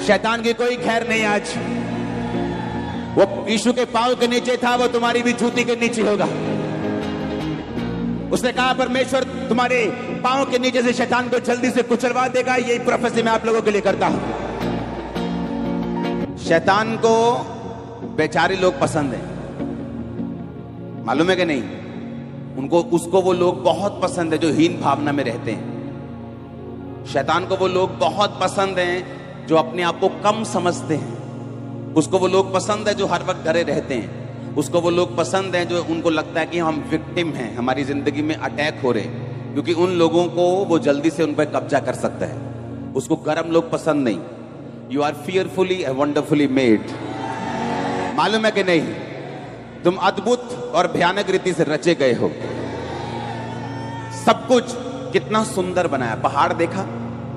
शैतान की कोई खैर नहीं आज। वो यीशु के पांव के नीचे था, वो तुम्हारी भी जूती के नीचे होगा। उसने कहा परमेश्वर तुम्हारे पांव के नीचे से शैतान को जल्दी से कुचलवा देगा। यही प्रोफेसी मैं आप लोगों के लिए करता हूं। शैतान को बेचारे लोग पसंद हैं, मालूम है कि नहीं? उसको वो लोग बहुत पसंद है जो हीन भावना में रहते हैं। शैतान को वो लोग बहुत पसंद हैं जो अपने आप को कम समझते हैं। उसको वो लोग पसंद है जो हर वक्त डरे रहते हैं। उसको वो लोग पसंद हैं जो उनको लगता है कि हम विक्टिम हैं, हमारी जिंदगी में अटैक हो रहे, क्योंकि उन लोगों को वो जल्दी से उन पर कब्जा कर सकता है। उसको गरम लोग पसंद नहीं। You are fearfully and wonderfully made. मालूम है कि नहीं? तुम अद्भुत और भयानक रीति से रचे गए हो। सब कुछ कितना सुंदर बनाया। पहाड़ देखा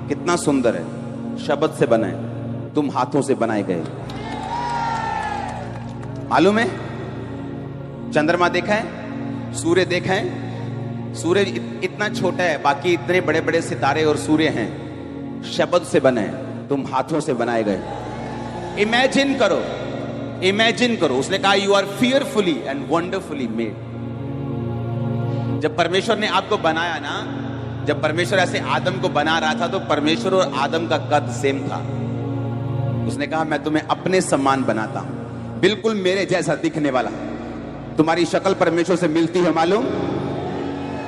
कितना सुंदर है, शब्द से बना है। तुम हाथों से बनाए गए। मालूम है? चंद्रमा देखा है, सूर्य देखा है। सूर्य इतना छोटा है, बाकी इतने बड़े बड़े सितारे और सूर्य हैं, शब्द से बने हैं। तुम हाथों से बनाए गए। इमेजिन करो, इमेजिन करो। उसने कहा you are fearfully and wonderfully made. जब परमेश्वर ने आपको बनाया ना, जब परमेश्वर ऐसे आदम को बना रहा था, तो परमेश्वर और आदम का कद सेम था। उसने कहा मैं तुम्हें अपने समान बनाता हूं, बिल्कुल मेरे जैसा दिखने वाला। तुम्हारी शक्ल परमेश्वर से मिलती है, मालूम?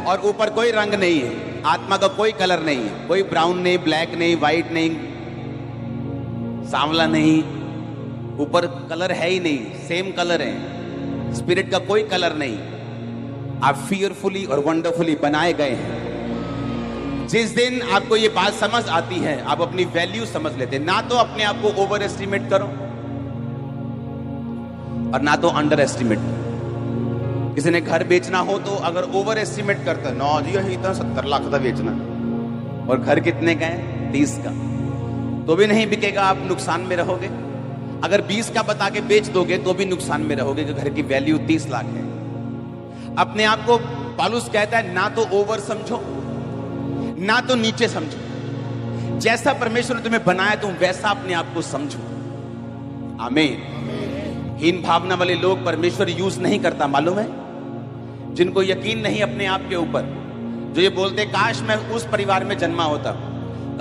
और ऊपर कोई रंग नहीं है, आत्मा का कोई कलर नहीं है, कोई ब्राउन नहीं, ब्लैक नहीं, व्हाइट नहीं, सांवला नहीं। ऊपर कलर है ही नहीं, सेम कलर है। स्पिरिट का कोई कलर नहीं। आप फियरफुली और वंडरफुली बनाए गए हैं। जिस दिन आपको ये बात समझ आती है, आप अपनी वैल्यू समझ लेते हैं। ना तो अपने आप को ओवर एस्टिमेट करो और ना तो अंडर एस्टिमेट। किसी ने घर बेचना हो तो अगर ओवर एस्टिमेट करता है, ना जी यही तो 70 लाख का बेचना, और घर कितने का है? 30 का, तो भी नहीं बिकेगा, आप नुकसान में रहोगे। अगर 20 का बता के बेच दोगे तो भी नुकसान में रहोगे कि घर की वैल्यू 30 लाख है। अपने आप को पौलुस कहता है ना तो ओवर समझो ना तो नीचे समझो। जैसा परमेश्वर ने तुम्हें बनाया तुम वैसा अपने आप को समझो। आमीन। हीन भावना वाले लोग परमेश्वर यूज नहीं करता, मालूम है? जिनको यकीन नहीं अपने आप के ऊपर, जो ये बोलते काश मैं उस परिवार में जन्मा होता,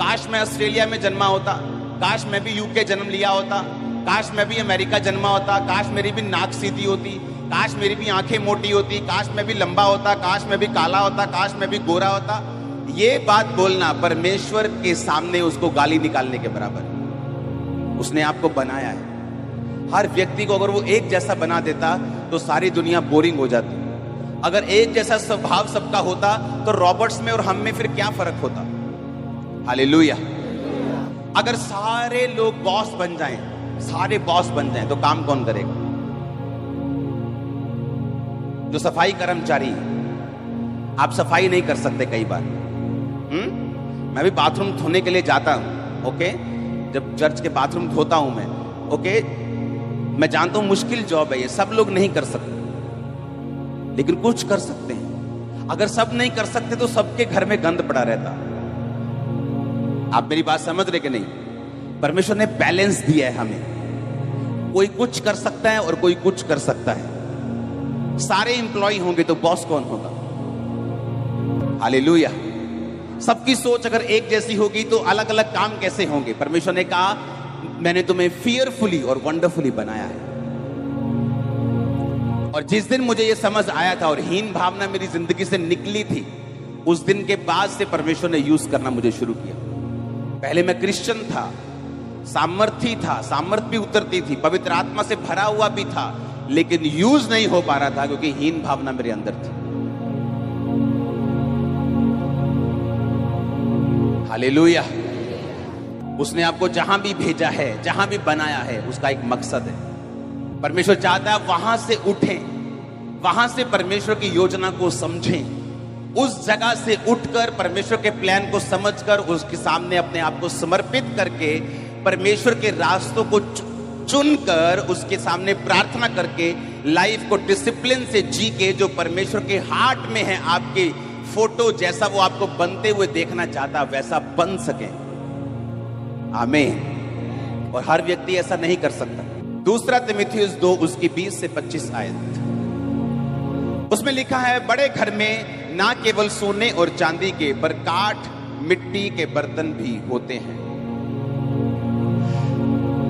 काश मैं ऑस्ट्रेलिया में जन्मा होता, काश मैं भी यूके जन्म लिया होता, काश मैं भी अमेरिका जन्मा होता, काश मेरी भी नाक सीधी होती, काश मेरी भी आंखें मोटी होती, काश मैं भी लंबा होता, काश मैं भी काला होता, काश मैं भी गोरा होता। ये बात बोलना परमेश्वर के सामने उसको गाली निकालने के बराबर है। उसने आपको बनाया है। हर व्यक्ति को अगर वो एक जैसा बना देता तो सारी दुनिया बोरिंग हो जाती। अगर एक जैसा स्वभाव सबका होता तो रॉबर्ट्स में और हम में फिर क्या फर्क होता? हालेलुया। अगर सारे लोग बॉस बन जाएं, सारे बॉस बन जाएं, तो काम कौन करेगा? जो सफाई कर्मचारी, आप सफाई नहीं कर सकते कई बार। मैं भी बाथरूम धोने के लिए जाता हूं, ओके? जब चर्च के बाथरूम धोता हूं मैं, ओके? मैं जानता हूं मुश्किल जॉब है ये, सब लोग नहीं कर सकते, लेकिन कुछ कर सकते हैं। अगर सब नहीं कर सकते तो सबके घर में गंद पड़ा रहता। आप मेरी बात समझ रहे कि नहीं? परमेश्वर ने बैलेंस दिया है हमें। कोई कुछ कर सकता है और कोई कुछ कर सकता है। सारे एम्प्लॉय होंगे तो बॉस कौन होगा? हालेलुया। सबकी सोच अगर एक जैसी होगी तो अलग अलग काम कैसे होंगे? परमेश्वर ने कहा मैंने तुम्हें फियरफुली और वंडरफुली बनाया है। और जिस दिन मुझे यह समझ आया था और हीन भावना मेरी जिंदगी से निकली थी, उस दिन के बाद से परमेश्वर ने यूज करना मुझे शुरू किया। पहले मैं क्रिश्चियन था, सामर्थी था, सामर्थ भी उतरती थी, पवित्र आत्मा से भरा हुआ भी था, लेकिन यूज नहीं हो पा रहा था क्योंकि हीन भावना मेरे अंदर थी। हालेलुया। उसने आपको जहां भी भेजा है, जहां भी बनाया है, उसका एक मकसद है। परमेश्वर चाहता है वहां से उठें, वहां से परमेश्वर की योजना को समझें, उस जगह से उठकर परमेश्वर के प्लान को समझकर उसके सामने अपने आप को समर्पित करके परमेश्वर के रास्तों को चुनकर उसके सामने प्रार्थना करके लाइफ को डिसिप्लिन से जी के, जो परमेश्वर के हार्ट में है, आपके फोटो जैसा वो आपको बनते हुए देखना चाहता वैसा बन सके। आमीन। और हर व्यक्ति ऐसा नहीं कर सकता। दूसरा तीमुथियुस 2 उसकी 20 से 25 आयत, उसमें लिखा है, बड़े घर में ना केवल सोने और चांदी के पर काठ मिट्टी के बर्तन भी होते हैं,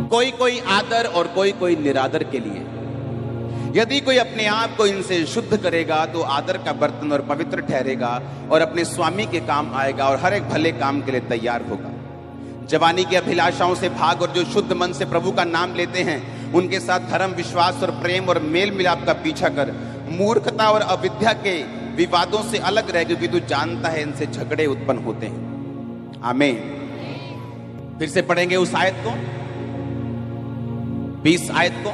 कोई कोई आदर और कोई कोई निरादर के लिए। यदि कोई अपने आप को इनसे शुद्ध करेगा तो आदर का बर्तन और पवित्र ठहरेगा और अपने स्वामी के काम आएगा और हर एक भले काम के लिए तैयार होगा। जवानी की अभिलाषाओं से भाग और जो शुद्ध मन से प्रभु का नाम लेते हैं उनके साथ धर्म, विश्वास और प्रेम और मेल मिलाप का पीछा कर। मूर्खता और अविद्या के विवादों से अलग रह, क्योंकि तू जानता है इनसे झगड़े उत्पन्न होते हैं। आमीन। फिर से पढ़ेंगे उस आयत को, 20 आयत को।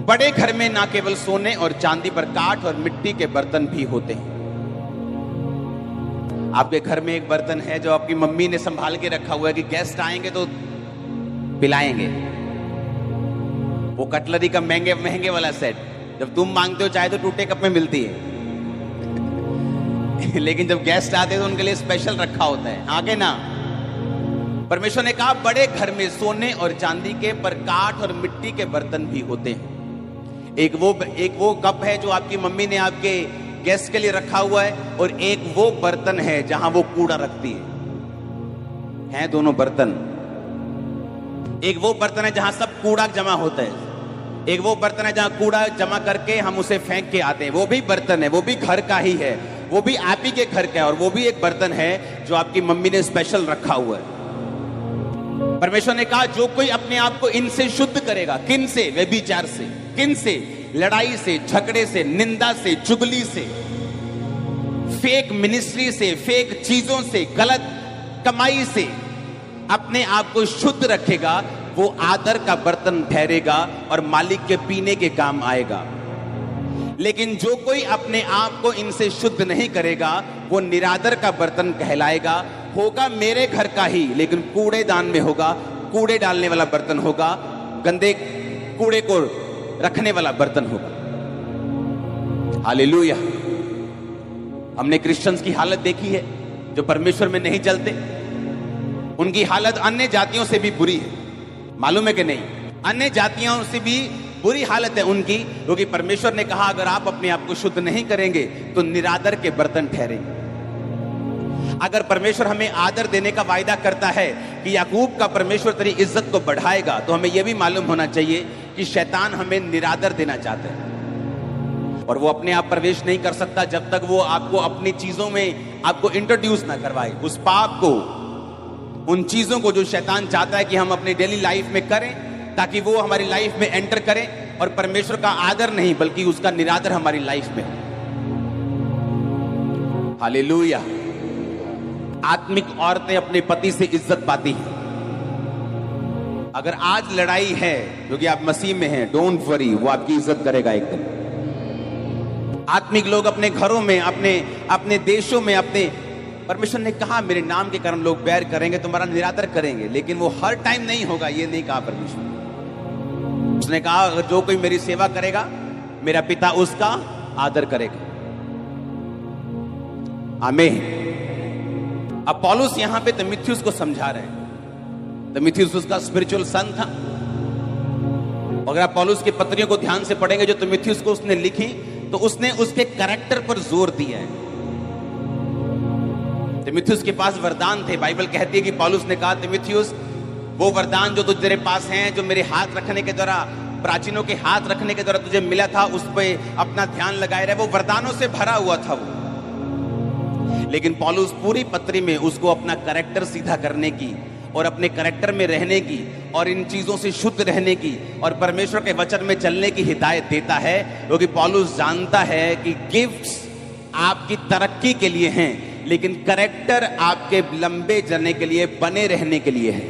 बड़े घर में ना केवल सोने और चांदी पर काठ और मिट्टी के बर्तन भी होते हैं। आपके घर में एक बर्तन है जो आपकी मम्मी ने संभाल के रखा हुआ है कि गेस्ट आएंगे तो पिलाएंगे। वो कटलरी का महंगे महंगे वाला सेट, जब तुम मांगते हो चाहे तो टूटे कप में मिलती है लेकिन जब गेस्ट आते हैं तो उनके लिए स्पेशल रखा होता है। आगे ना, परमेश्वर ने कहा बड़े घर में सोने और चांदी के पर काठ और मिट्टी के बर्तन भी होते हैं। एक वो कप है जो आपकी मम्मी ने आपके गेस्ट के लिए रखा हुआ है, और एक वो बर्तन है जहां वो कूड़ा रखती है दोनों बर्तन। एक वो बर्तन है जहां सब कूड़ा जमा होता है, एक वो बर्तन है जहां कूड़ा जमा करके हम उसे फेंक के आते हैं। वो भी बर्तन है, वो भी घर का ही है, वो भी आप ही के घर का है, और वो भी एक बर्तन है जो आपकी मम्मी ने स्पेशल रखा हुआ है। परमेश्वर ने कहा जो कोई अपने आप को इनसे शुद्ध करेगा, किन से? व्यभिचार से। किन से? लड़ाई से, झगड़े से, निंदा से, चुगली से, फेक मिनिस्ट्री से, फेक चीजों से, गलत कमाई से अपने आप को शुद्ध रखेगा, वो आदर का बर्तन ठहरेगा और मालिक के पीने के काम आएगा। लेकिन जो कोई अपने आप को इनसे शुद्ध नहीं करेगा वो निरादर का बर्तन कहलाएगा, होगा मेरे घर का ही लेकिन कूड़ेदान में होगा, कूड़े डालने वाला बर्तन होगा, गंदे कूड़े को रखने वाला बर्तन होगा। हालेलुया। हमने क्रिश्चियंस की हालत देखी है जो परमेश्वर में नहीं चलते, उनकी हालत अन्य जातियों से भी बुरी है। मालूम है कि नहीं? अन्य जातियों से भी बुरी हालत है उनकी, क्योंकि परमेश्वर ने कहा अगर आप अपने आप को शुद्ध नहीं करेंगे तो निरादर के बर्तन ठहरेंगे। अगर परमेश्वर हमें आदर देने का वायदा करता है कि याकूब का परमेश्वर तेरी इज्जत को बढ़ाएगा, तो हमें यह भी मालूम होना चाहिए कि शैतान हमें निरादर देना चाहता है, और वो अपने आप प्रवेश नहीं कर सकता जब तक वो आपको अपनी चीजों में आपको इंट्रोड्यूस ना करवाए, उस पाप को, उन चीजों को जो शैतान चाहता है कि हम अपनी डेली लाइफ में करें, ताकि वो हमारी लाइफ में एंटर करें और परमेश्वर का आदर नहीं बल्कि उसका निरादर हमारी लाइफ में। हालेलुया। आत्मिक औरतें अपने पति से इज्जत पाती हैं। अगर आज लड़ाई है क्योंकि आप मसीह में हैं, डोंट वरी, वो आपकी इज्जत करेगा एक दिन। आत्मिक लोग अपने घरों में, अपने देशों में, अपने, परमेश्वर ने कहा मेरे नाम के कारण लोग बैर करेंगे, तुम्हारा निरादर करेंगे, लेकिन वो हर टाइम नहीं होगा, ये नहीं कहा परमेश्वर। उसने कहा अगर जो कोई मेरी सेवा करेगा मेरा पिता उसका आदर करेगा। आमीन। अब पौलुस यहां पे तीमुथियुस को समझा रहे हैं। तीमुथियुस उसका स्पिरिचुअल सन था। अगर आप पौलुस की पत्रियों को ध्यान से पढ़ेंगे जो तीमुथियुस को उसने लिखी, तो उसने उसके कैरेक्टर पर जोर दिया है। तीमुथियुस के पास वरदान थे। बाइबल कहती है कि पौलुस ने कहा तीमुथियुस वो वरदान जो तेरे पास हैं, जो मेरे हाथ रखने के द्वारा, प्राचीनों के हाथ रखने के द्वारा तुझे मिला था, उस पर अपना ध्यान लगाए रहे। वो वरदानों से भरा हुआ था वो, लेकिन पौलुस पूरी पत्री में उसको अपना कैरेक्टर सीधा करने की और अपने कैरेक्टर में रहने की और इन चीजों से शुद्ध रहने की और परमेश्वर के वचन में चलने की हिदायत देता है, क्योंकि पौलुस जानता है कि गिफ्ट्स आपकी तरक्की के लिए हैं, लेकिन कैरेक्टर आपके लंबे जरने के लिए, बने रहने के लिए है।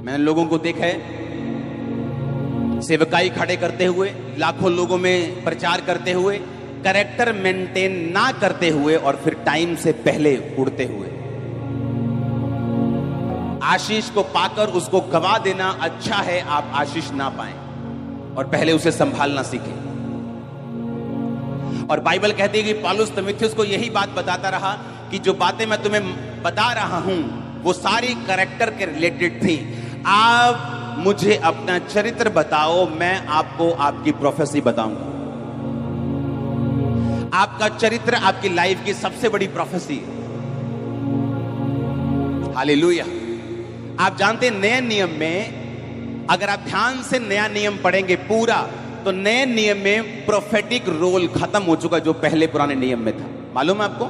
मैंने लोगों को देखा है सेवकाई खड़े करते हुए, लाखों लोगों में प्रचार करते हुए, कैरेक्टर मेंटेन ना करते हुए और फिर टाइम से पहले उड़ते हुए। आशीष को पाकर उसको गवा देना अच्छा है, आप आशीष ना पाएं और पहले उसे संभालना सीखें। और बाइबल कहती है कि पौलुस तीमुथियुस को यही बात बताता रहा कि जो बातें मैं तुम्हें बता रहा हूं वो सारी कैरेक्टर के रिलेटेड थी। आप मुझे अपना चरित्र बताओ, मैं आपको आपकी प्रोफेसी बताऊंगा। आपका चरित्र आपकी लाइफ की सबसे बड़ी प्रोफेसी है। हालेलुया। आप जानते हैं नए नियम में, अगर आप ध्यान से नया नियम पढ़ेंगे पूरा, तो नए नियम में प्रोफेटिक रोल खत्म हो चुका जो पहले पुराने नियम में था। मालूम है आपको?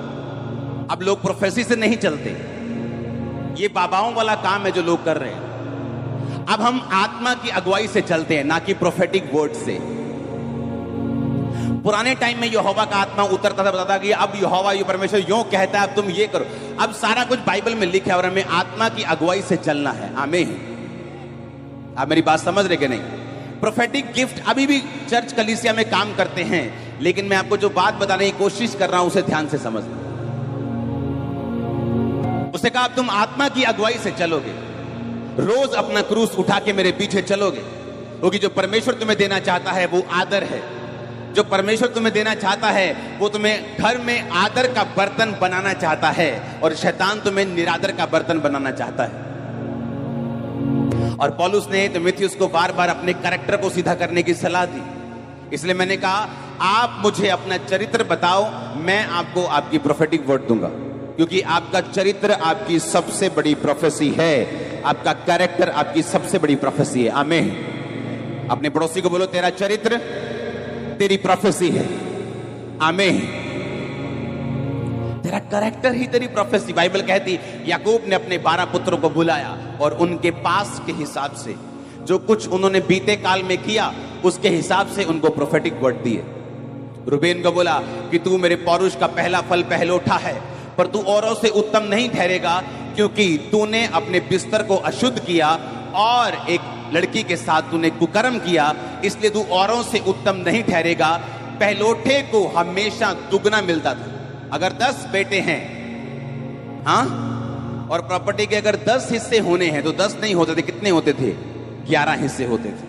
अब लोग प्रोफेसी से नहीं चलते, ये बाबाओं वाला काम है जो लोग कर रहे हैं। अब हम आत्मा की अगुवाई से चलते हैं, ना कि प्रोफेटिक वर्ड से। पुराने टाइम में यहोवा का आत्मा उतरता था, बताता कि अब यहोवा ये परमेश्वर यूं कहता है, अब तुम ये करो। अब सारा कुछ बाइबल में लिखा है और हमें आत्मा की अगुवाई से चलना है। आमीन। आप मेरी बात समझ रहे कि नहीं? प्रोफेटिक गिफ्ट अभी भी चर्च कलीसिया में काम करते हैं, लेकिन मैं आपको जो बात बताने की कोशिश कर रहा हूं उसे ध्यान से समझना। उसने कहा अब तुम आत्मा की अगुवाई से चलोगे, रोज अपना क्रूस उठा के मेरे पीछे चलोगे, क्योंकि जो परमेश्वर तुम्हें देना चाहता है वो आदर है। जो परमेश्वर तुम्हें देना चाहता है वो तुम्हें घर में आदर का बर्तन बनाना चाहता है, और शैतान तुम्हें निरादर का बर्तन बनाना चाहता है। और पौलुस ने तीमुथियुस को बार बार अपने कैरेक्टर को सीधा करने की सलाह दी। इसलिए मैंने कहा आप मुझे अपना चरित्र बताओ, मैं आपको आपकी प्रोफेटिक वर्ड दूंगा, क्योंकि आपका चरित्र आपकी सबसे बड़ी प्रोफेसी है। आपका कैरेक्टर आपकी सबसे बड़ी प्रोफेसी है। आमीन। अपने पड़ोसी को बोलो तेरा चरित्र तेरी प्रोफेसी है। आमीन। तेरा कैरेक्टर ही तेरी प्रोफेसी। बाइबल कहती याकूब ने अपने 12 पुत्रों को बुलाया और उनके पास के हिसाब से जो कुछ उन्होंने बीते काल में किया उसके हिसाब से उनको प्रोफेटिक वर्ड दिए। रूबेन को बोला कि तू मेरे पौरुष का पहला फल पहलोठा है, पर तू औरों से उत्तम नहीं ठहरेगा, क्योंकि तूने अपने बिस्तर को अशुद्ध किया और एक लड़की के साथ तूने कुकर्म किया, इसलिए तू औरों से उत्तम नहीं ठहरेगा। पहलोठे को हमेशा दुगना मिलता था। अगर 10 बेटे हैं, हाँ, और प्रॉपर्टी के अगर 10 हिस्से होने हैं तो 10 नहीं होते थे, कितने होते थे? 11 हिस्से होते थे।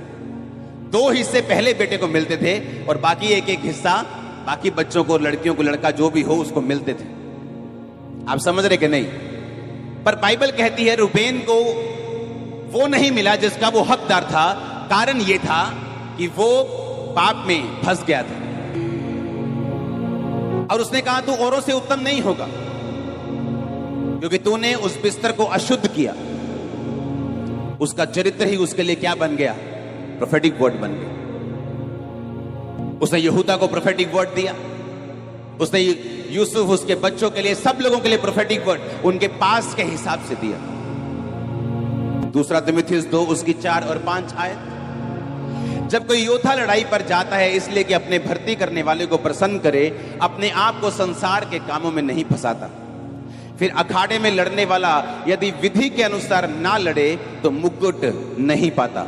2 हिस्से पहले बेटे को मिलते थे और बाकी एक एक हिस्सा बाकी बच्चों को, लड़कियों को, लड़का जो भी हो उसको मिलते थे। आप समझ रहे कि नहीं? पर बाइबल कहती है रूबेन को वो नहीं मिला जिसका वो हकदार था। कारण ये था कि वो पाप में फंस गया था, और उसने कहा तू औरों से उत्तम नहीं होगा, क्योंकि तूने उस बिस्तर को अशुद्ध किया। उसका चरित्र ही उसके लिए क्या बन गया? प्रोफेटिक वर्ड बन गया। उसने यहूदा को प्रोफेटिक वर्ड दिया, उसने यूसुफ, उसके बच्चों के लिए, सब लोगों के लिए प्रोफेटिक वर्ड उनके पास के हिसाब से दिया। दूसरा तीमुथियुस 2 उसकी 4 और 5 आयत। जब कोई योद्धा लड़ाई पर जाता है इसलिए कि अपने भर्ती करने वाले को प्रसन्न करे, अपने आप को संसार के कामों में नहीं फंसाता। फिर अखाड़े में लड़ने वाला यदि विधि के अनुसार ना लड़े तो मुकुट नहीं पाता।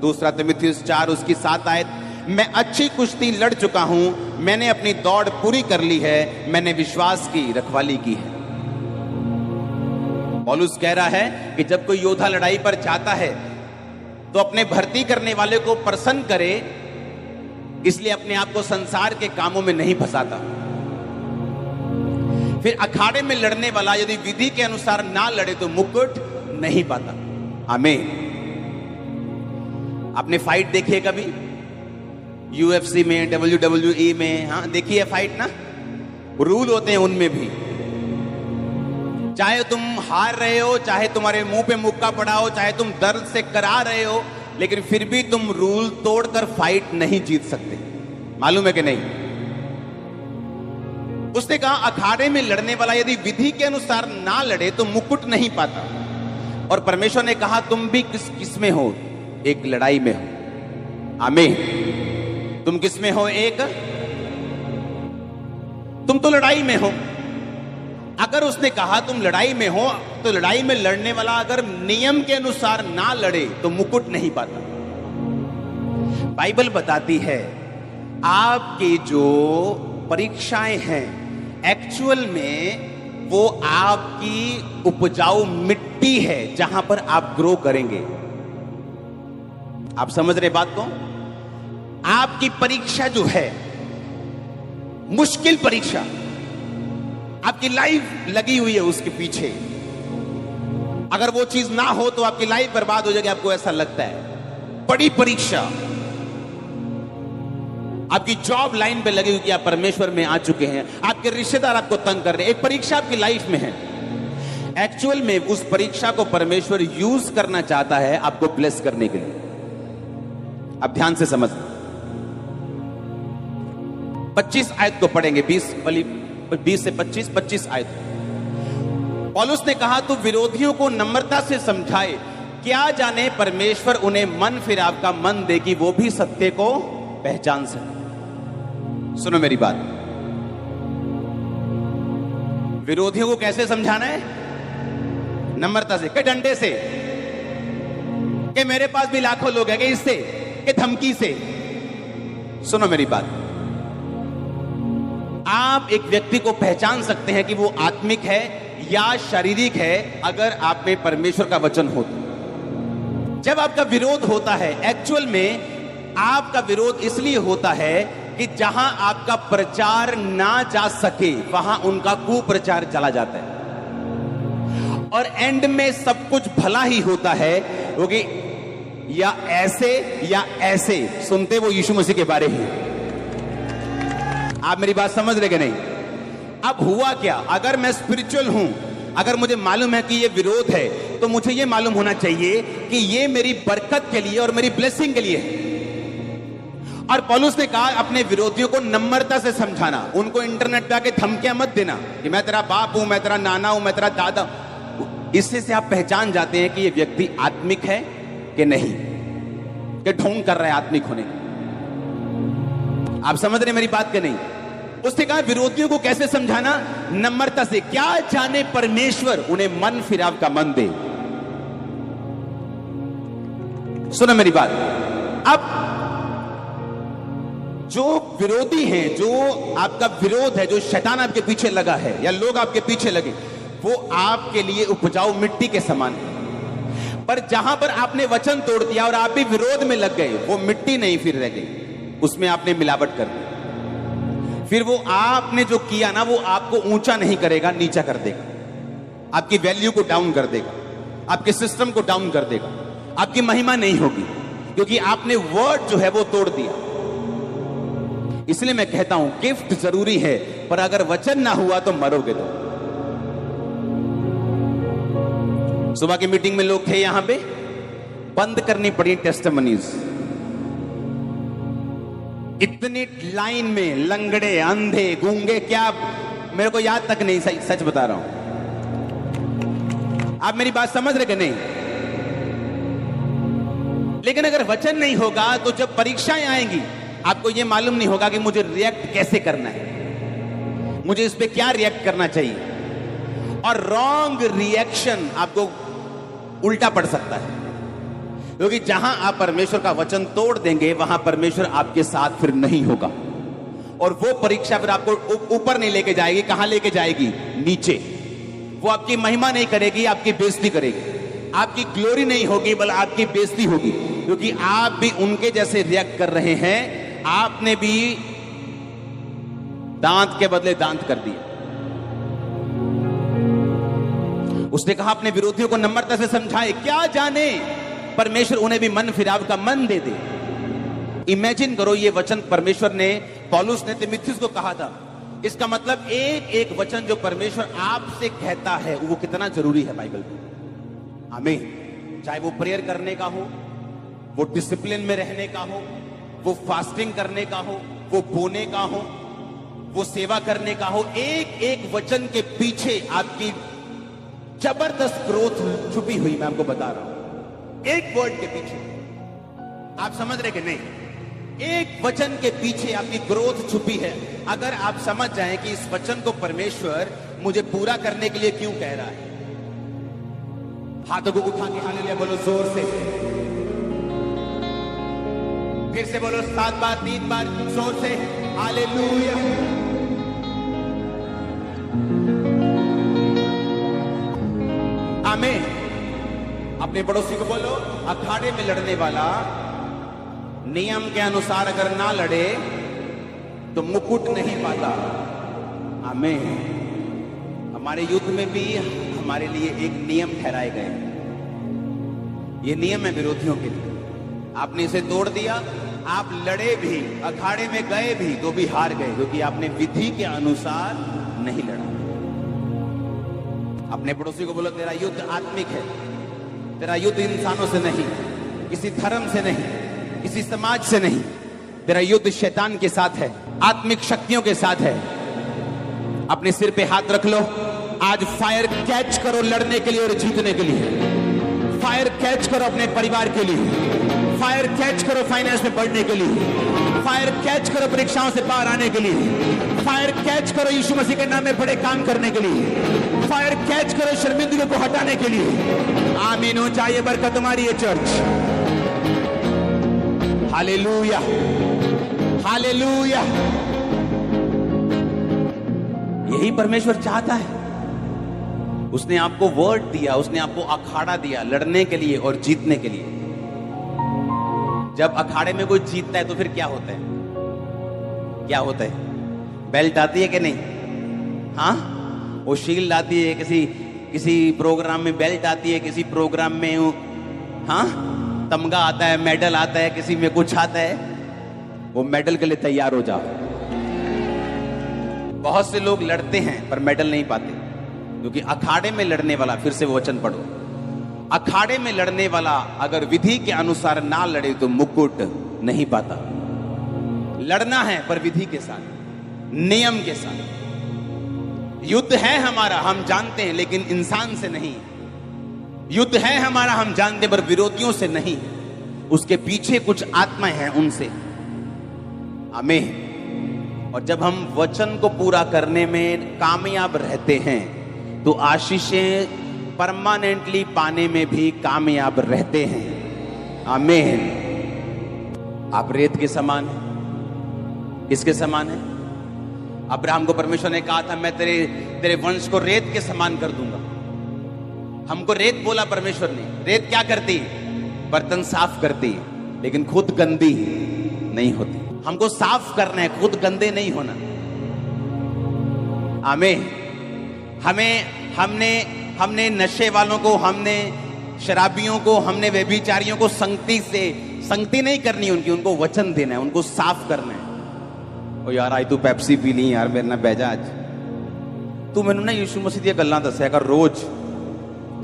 दूसरा तीमुथियुस 4 उसकी 7 आयत। मैं अच्छी कुश्ती लड़ चुका हूं, मैंने अपनी दौड़ पूरी कर ली है, मैंने विश्वास की रखवाली की है। पौलुस कह रहा है कि जब कोई योद्धा लड़ाई पर जाता है तो अपने भर्ती करने वाले को प्रसन्न करे, इसलिए अपने आप को संसार के कामों में नहीं फंसाता। फिर अखाड़े में लड़ने वाला यदि विधि के अनुसार ना लड़े तो मुकुट नहीं पाता। आमीन। आपने फाइट देखी है कभी? UFC में, WWE में, हाँ देखी है फाइट ना? रूल होते हैं उनमें भी। चाहे तुम हार रहे हो, चाहे तुम्हारे मुंह पे मुक्का पड़ा हो, चाहे तुम दर्द से करा रहे हो, लेकिन फिर भी तुम रूल तोड़कर फाइट नहीं जीत सकते। मालूम है कि नहीं? उसने कहा अखाड़े में लड़ने वाला यदि विधि के अनुसार ना लड़े तो मुकुट नहीं पाता। और परमेश्वर ने कहा तुम भी किस में हो? एक लड़ाई में हो। आमीन। तुम किस में हो? एक, तुम तो लड़ाई में हो। अगर उसने कहा तुम लड़ाई में हो तो लड़ाई में लड़ने वाला अगर नियम के अनुसार ना लड़े तो मुकुट नहीं पाता। बाइबल बताती है आपकी जो परीक्षाएं हैं एक्चुअल में वो आपकी उपजाऊ मिट्टी है जहां पर आप ग्रो करेंगे। आप समझ रहे बात को? आपकी परीक्षा जो है, मुश्किल परीक्षा, आपकी लाइफ लगी हुई है उसके पीछे। अगर वो चीज ना हो तो आपकी लाइफ बर्बाद हो जाएगी, आपको ऐसा लगता है। बड़ी परीक्षा, आपकी जॉब लाइन पे लगी क्योंकि आप परमेश्वर में आ चुके हैं, आपके रिश्तेदार आपको तंग कर रहे हैं, एक परीक्षा आपकी लाइफ में है। एक्चुअल में उस परीक्षा को परमेश्वर यूज करना चाहता है आपको ब्लेस करने के लिए। अब ध्यान से समझ, 25 आयत को पढ़ेंगे, 20 से 25 आयत। पौलुस ने कहा, तो विरोधियों को नम्रता से समझाए, क्या जाने परमेश्वर उन्हें मन फिराव का मन दे कि वो भी सत्य को पहचान सके। सुनो मेरी बात, विरोधियों को कैसे समझाना है? नम्रता से, कि डंडे से, कि मेरे पास भी लाखों लोग हैं, कि इससे, कि धमकी से। सुनो मेरी बात, आप एक व्यक्ति को पहचान सकते हैं कि वो आत्मिक है या शारीरिक है अगर आप में परमेश्वर का वचन हो तो। जब आपका विरोध होता है, एक्चुअल में आपका विरोध इसलिए होता है कि जहां आपका प्रचार ना जा सके वहां उनका कुप्रचार चला जाता है, और एंड में सब कुछ भला ही होता है, क्योंकि या ऐसे सुनते वो यीशु मसीह के बारे ही। आप मेरी बात समझ रहे कि नहीं? अब हुआ क्या, अगर मैं स्पिरिचुअल हूं, अगर मुझे मालूम है कि ये विरोध है, तो मुझे ये मालूम होना चाहिए कि ये मेरी बरकत के लिए और मेरी ब्लेसिंग के लिए है। और पौलुस ने कहा अपने विरोधियों को नम्रता से समझाना, उनको इंटरनेट पे आके धमकियां मत देना कि मैं तेरा बाप हूं, मैं तेरा नाना हूं, मैं तेरा दादा। इससे से आप पहचान जाते हैं कि ये व्यक्ति आत्मिक है कि नहीं, कि ढोंग कर रहा है आत्मिक होने। आप समझ रहे मेरी बात के नहीं? उसने कहा विरोधियों को कैसे समझाना? नम्रता से, क्या जाने परमेश्वर उन्हें मन फिराव का मन दे। सुनो मेरी बात, अब जो विरोधी हैं, जो आपका विरोध है, जो शैतान आपके पीछे लगा है या लोग आपके पीछे लगे, वो आपके लिए उपजाऊ मिट्टी के समान है। पर जहां पर आपने वचन तोड़ दिया और आप भी विरोध में लग गए, वो मिट्टी नहीं फिर रह गई, उसमें आपने मिलावट कर दी। फिर वो आपने जो किया ना, वो आपको ऊंचा नहीं करेगा, नीचा कर देगा, आपकी वैल्यू को डाउन कर देगा, आपके सिस्टम को डाउन कर देगा, आपकी महिमा नहीं होगी, क्योंकि आपने वर्ड जो है वो तोड़ दिया। इसलिए मैं कहता हूं गिफ्ट जरूरी है, पर अगर वचन ना हुआ तो मरोगे। तो सुबह की मीटिंग में लोग थे यहां पे, बंद करनी पड़ी टेस्टिमनीज। इतनी लाइन में लंगड़े, अंधे, गूंगे, क्या मेरे को याद तक नहीं, सच बता रहा हूं। आप मेरी बात समझ रहे कि नहीं? लेकिन अगर वचन नहीं होगा तो जब परीक्षाएं आएंगी, आपको यह मालूम नहीं होगा कि मुझे रिएक्ट कैसे करना है, मुझे इस पे क्या रिएक्ट करना चाहिए। और रॉन्ग रिएक्शन आपको उल्टा पड़ सकता है, क्योंकि जहां आप परमेश्वर का वचन तोड़ देंगे वहां परमेश्वर आपके साथ फिर नहीं होगा, और वो परीक्षा फिर आपको ऊपर नहीं लेके जाएगी। कहां लेके जाएगी? नीचे। वो आपकी महिमा नहीं करेगी, आपकी बेइज्जती करेगी। आपकी ग्लोरी नहीं होगी, बल्कि आपकी बेइज्जती होगी, क्योंकि आप भी उनके जैसे रिएक्ट कर रहे हैं। आपने भी दांत के बदले दांत कर दिए। उसने कहा अपने विरोधियों को नम्रता से समझाए, क्या जाने परमेश्वर उन्हें भी मन फिराव का मन दे दे। इमेजिन करो, ये वचन परमेश्वर ने, पौलुस ने तीमुथियुस को कहा था। इसका मतलब एक एक वचन जो परमेश्वर आपसे कहता है वो कितना जरूरी है बाइबल में। आमीन। चाहे वो प्रेयर करने का हो, वो डिसिप्लिन में रहने का हो, वो फास्टिंग करने का हो, वो बोने का हो, वो सेवा करने का हो, एक एक वचन के पीछे आपकी जबरदस्त ग्रोथ छुपी हुई, मैं आपको बता रहा हूं। एक वर्ड के पीछे, आप समझ रहे कि नहीं? एक वचन के पीछे आपकी ग्रोथ छुपी है। अगर आप समझ जाएं कि इस वचन को परमेश्वर मुझे पूरा करने के लिए क्यों कह रहा है, हाथों को उठा के हालेलुया बोलो जोर से, फिर से बोलो 7 बार 3 बार जोर से हालेलुया। आमीन। अपने पड़ोसी को बोलो, अखाड़े में लड़ने वाला नियम के अनुसार अगर ना लड़े तो मुकुट नहीं पाता। आमीन। हमारे युद्ध में भी हमारे लिए एक नियम ठहराए गए हैं। ये नियम है विरोधियों के लिए। आपने इसे तोड़ दिया, आप लड़े भी, अखाड़े में गए भी तो भी हार गए, क्योंकि आपने विधि के अनुसार नहीं लड़ा। अपने पड़ोसी को बोलो तेरा युद्ध आत्मिक है, तेरा युद्ध इंसानों से नहीं, किसी धर्म से नहीं, किसी समाज से नहीं, तेरा युद्ध शैतान के साथ है, आत्मिक शक्तियों के साथ है। अपने सिर पे हाथ रख लो, आज फायर कैच करो लड़ने के लिए और जीतने के लिए। फायर कैच करो अपने परिवार के लिए, फायर कैच करो फाइनेंस में बढ़ने के लिए, फायर कैच करो परीक्षाओं से बाहर आने के लिए, फायर कैच करो यीशु मसीह के नाम में बड़े काम करने के लिए, फायर कैच करो शर्मिंदगी को हटाने के लिए। आमीन हो, चाहिए बरकत तुम्हारी ये चर्च। Hallelujah, hallelujah. यही परमेश्वर चाहता है। उसने आपको वर्ड दिया, उसने आपको अखाड़ा दिया लड़ने के लिए और जीतने के लिए। जब अखाड़े में कोई जीतता है तो फिर क्या होता है? क्या होता है? बेल्ट आती है कि नहीं? हाँ, वो शील्ड आती है, किसी प्रोग्राम में बेल्ट आती है, किसी प्रोग्राम में हाँ तमगा आता है, मेडल आता है, किसी में कुछ आता है। वो मेडल के लिए तैयार हो जाओ। बहुत से लोग लड़ते हैं पर मेडल नहीं पाते, क्योंकि अखाड़े में लड़ने वाला, फिर से वचन पढ़ो, अखाड़े में लड़ने वाला अगर विधि के अनुसार ना लड़े तो मुकुट नहीं पाता। लड़ना है पर विधि के साथ, नियम के साथ। युद्ध है हमारा, हम जानते हैं, लेकिन इंसान से नहीं। युद्ध है हमारा, हम जानते हैं, पर विरोधियों से नहीं। उसके पीछे कुछ आत्माएं हैं, उनसे। आमीन। और जब हम वचन को पूरा करने में कामयाब रहते हैं तो आशीषें परमानेंटली पाने में भी कामयाब रहते हैं। आमीन। आप रेत के समान हैं। किसके समान है? अब्राहम को परमेश्वर ने कहा था मैं तेरे वंश को रेत के समान कर दूंगा। हमको रेत बोला परमेश्वर ने। रेत क्या करती है? बर्तन साफ करती है, लेकिन खुद गंदी नहीं होती। हमको साफ करना है, खुद गंदे नहीं होना। आमीन। हमने नशे वालों को, हमने शराबियों को, हमने व्यभिचारियों को संगति नहीं करनी उनकी, उनको वचन देना है, उनको साफ करना है। ओ यार आई तू पेप्सी पी ली यार, मेरे ना बैजा आज तू मैनू ना यीशु मसीह दी गल्लां दस्या कर रोज,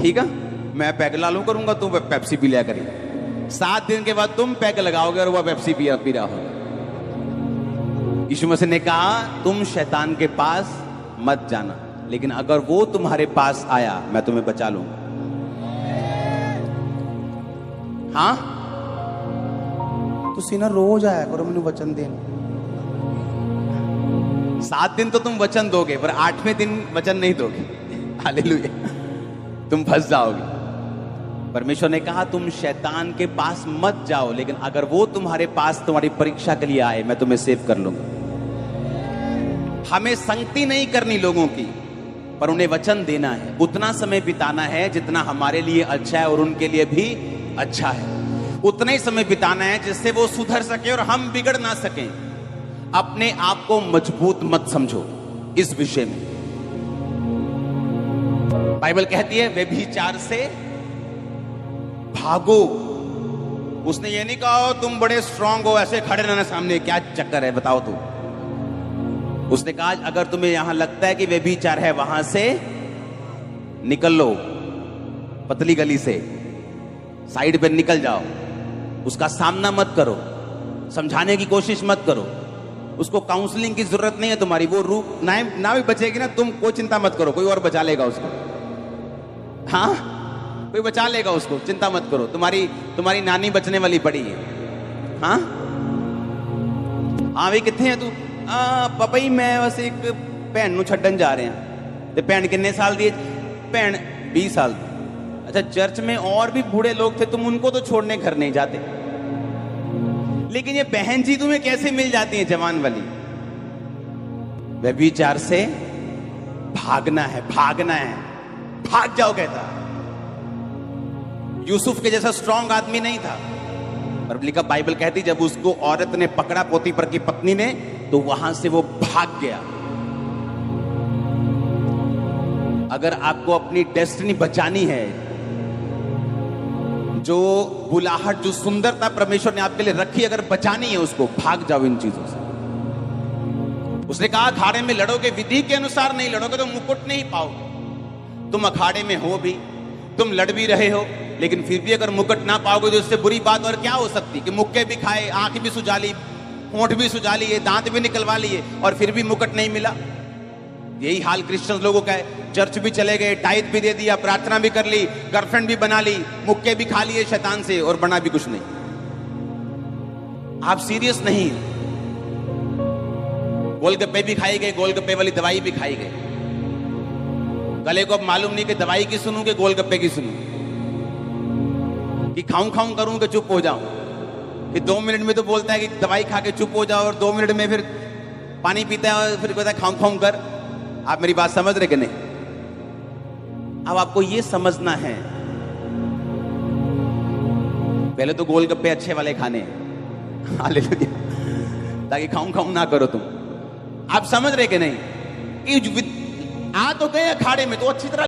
ठीक है? मैं पैग ला लूं करूंगा, तू पेप्सी पी लिया करी। 7 दिन के बाद तुम पैग लगाओगे और वह पेप्सी पी रहा हो। यीशु मसीह ने कहा तुम शैतान के पास मत जाना, लेकिन अगर वो तुम्हारे पास आया मैं तुम्हें बचा लूंगा। हाँ, तो सीना रोज आया करो मैंने वचन देना। 7 दिन तो तुम वचन दोगे, पर 8वें दिन वचन नहीं दोगे। हालेलुया। तुम फंस जाओगे। परमेश्वर ने कहा तुम शैतान के पास मत जाओ, लेकिन अगर वो तुम्हारे पास तुम्हारी परीक्षा के लिए आए मैं तुम्हें सेव कर लूंगा। हमें संगति नहीं करनी लोगों की, पर उन्हें वचन देना है। उतना समय बिताना है जितना हमारे लिए अच्छा है और उनके लिए भी अच्छा है। उतना ही समय बिताना है जिससे वो सुधर सके और हम बिगड़ ना सकें। अपने आप को मजबूत मत समझो इस विषय में। बाइबल कहती है व्यभिचार से भागो। उसने ये नहीं कहा तुम बड़े स्ट्रांग हो, ऐसे खड़े रहना सामने, क्या चक्कर है बताओ तू। उसने कहा अगर तुम्हें यहां लगता है कि व्यभिचार है, वहां से निकल लो, पतली गली से साइड पे निकल जाओ। उसका सामना मत करो, समझाने की कोशिश मत करो। उसको काउंसलिंग की जरूरत नहीं है तुम्हारी। वो रूप ना भी बचेगी ना, तुम कोई चिंता मत करो, कोई और बचा लेगा उसको। हाँ, कोई बचा लेगा उसको, चिंता मत करो। तुम्हारी नानी बचने वाली पड़ी है। हाँ हाँ, भाई कितने हैं तू? पापा ही मैं बस एक भैन नू छड्डन जा रहे हैं। ते भैन कितने साल दी? भैन 20 साल दी। अच्छा, चर्च में और भी बूढ़े लोग थे, तुम उनको तो छोड़ने घर नहीं जाते, लेकिन ये बहन जी तुम्हें कैसे मिल जाती है जवान वाली? व्यभिचार से भागना है, भागना है, भाग जाओ कहता। यूसुफ के जैसा स्ट्रांग आदमी नहीं था, पर लिखा बाइबल कहती जब उसको औरत ने पकड़ा, पोतीफर की पत्नी ने, तो वहां से वो भाग गया। अगर आपको अपनी डेस्टिनी बचानी है, जो बुलाहट, जो सुंदरता परमेश्वर ने आपके लिए रखी, अगर बचानी है उसको, भाग जाओ इन चीजों से। उसने कहा अखाड़े में लड़ोगे, विधि के अनुसार नहीं लड़ोगे तो मुकुट नहीं पाओगे। तुम अखाड़े में हो भी, तुम लड़ भी रहे हो, लेकिन फिर भी अगर मुकुट ना पाओगे तो उससे बुरी बात और क्या हो सकती कि मुक्के भी खाए, आंख भी सुजा ली, होंठ भी सुजा लिए, दांत भी निकलवा लिए और फिर भी मुकुट नहीं मिला। यही हाल क्रिश्चियन लोगों का है। चर्च भी चले गए, टाइट भी दे दिया, प्रार्थना भी कर ली, गर्लफ्रेंड भी बना ली, मुक्के भी खा लिए शैतान से और बना भी कुछ नहीं। आप सीरियस नहीं। गोलगप्पे भी खाई गए, गोलगप्पे वाली दवाई भी खाई गई। गले को अब मालूम नहीं कि दवाई की सुनूं कि गोलगप्पे की सुनूं, कि खाऊं खाऊं करूं कि चुप हो जाऊं। कि 2 मिनट में तो बोलता है कि दवाई खा के चुप हो जाओ और 2 मिनट में फिर पानी पीता है और फिर कहता है खाऊं खाऊं कर। आप मेरी बात समझ रहे कि नहीं? अब आपको ये समझना है, पहले तो गोलगप्पे अच्छे वाले खाने हैं, हालेलुया, ताकि खाऊं खाऊं ना करो तुम। आप समझ रहे कि नहीं? कि आ तो गए अखाड़े में तो अच्छी तरह